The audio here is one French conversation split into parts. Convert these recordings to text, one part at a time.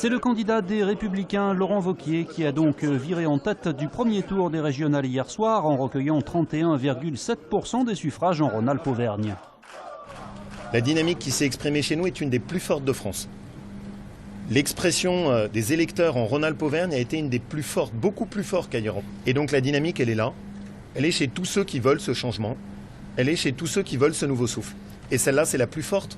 C'est le candidat des Républicains, Laurent Wauquiez, qui a donc viré en tête du premier tour des régionales hier soir en recueillant 31,7% des suffrages en Rhône-Alpes-Auvergne. La dynamique qui s'est exprimée chez nous est une des plus fortes de France. L'expression des électeurs en Rhône-Alpes-Auvergne a été une des plus fortes, beaucoup plus forte qu'ailleurs. Et donc la dynamique, elle est là. Elle est chez tous ceux qui veulent ce changement. Elle est chez tous ceux qui veulent ce nouveau souffle. Et celle-là, c'est la plus forte,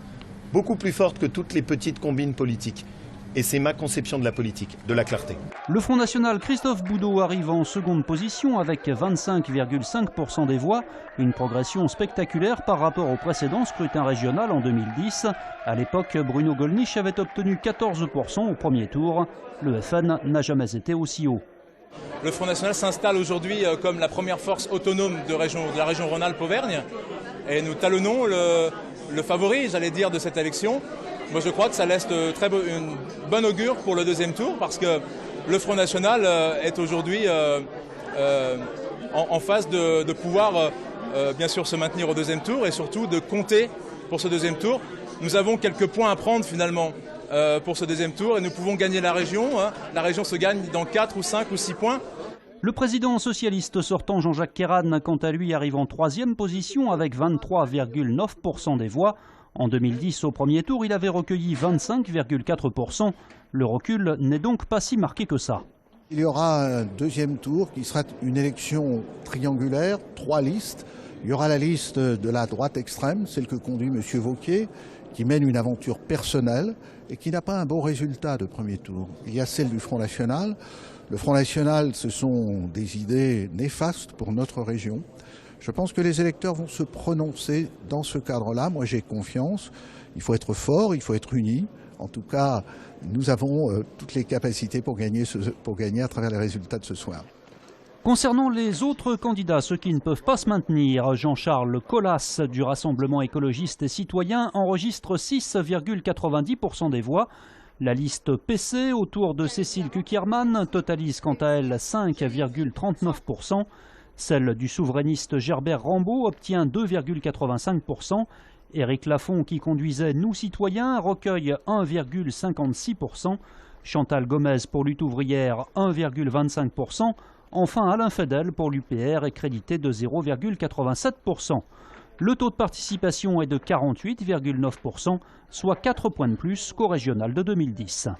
beaucoup plus forte que toutes les petites combines politiques. Et c'est ma conception de la politique, de la clarté. Le Front National, Christophe Boudeau, arrive en seconde position avec 25,5% des voix. Une progression spectaculaire par rapport au précédent scrutin régional en 2010. À l'époque, Bruno Gollnisch avait obtenu 14% au premier tour. Le FN n'a jamais été aussi haut. Le Front National s'installe aujourd'hui comme la première force autonome de la région Rhône-Alpes-Auvergne. Et nous talonnons le favori, j'allais dire, de cette élection. Moi, je crois que ça laisse une bonne augure pour le deuxième tour parce que le Front National est aujourd'hui en phase de pouvoir bien sûr se maintenir au deuxième tour et surtout de compter pour ce deuxième tour. Nous avons quelques points à prendre finalement pour ce deuxième tour et nous pouvons gagner la région. La région se gagne dans 4 ou 5 ou 6 points. Le président socialiste sortant Jean-Jacques Kéran, quant à lui, arrive en troisième position avec 23,9% des voix. En 2010, au premier tour, il avait recueilli 25,4%. Le recul n'est donc pas si marqué que ça. Il y aura un deuxième tour qui sera une élection triangulaire, 3 listes. Il y aura la liste de la droite extrême, celle que conduit M. Wauquiez, qui mène une aventure personnelle et qui n'a pas un bon résultat de premier tour. Il y a celle du Front National. Le Front National, ce sont des idées néfastes pour notre région. Je pense que les électeurs vont se prononcer dans ce cadre-là. Moi, j'ai confiance. Il faut être fort, il faut être unis. En tout cas, nous avons toutes les capacités pour gagner à travers les résultats de ce soir. Concernant les autres candidats, ceux qui ne peuvent pas se maintenir, Jean-Charles Colas du Rassemblement écologiste et citoyen enregistre 6,90% des voix. La liste PC autour de Cécile Cukierman totalise quant à elle 5,39%. Celle du souverainiste Gerbert Rambaud obtient 2,85%. Éric Lafont, qui conduisait Nous Citoyens, recueille 1,56%. Chantal Gomez pour Lutte ouvrière, 1,25%. Enfin, Alain Fedel pour l'UPR est crédité de 0,87%. Le taux de participation est de 48,9%, soit 4 points de plus qu'au régional de 2010.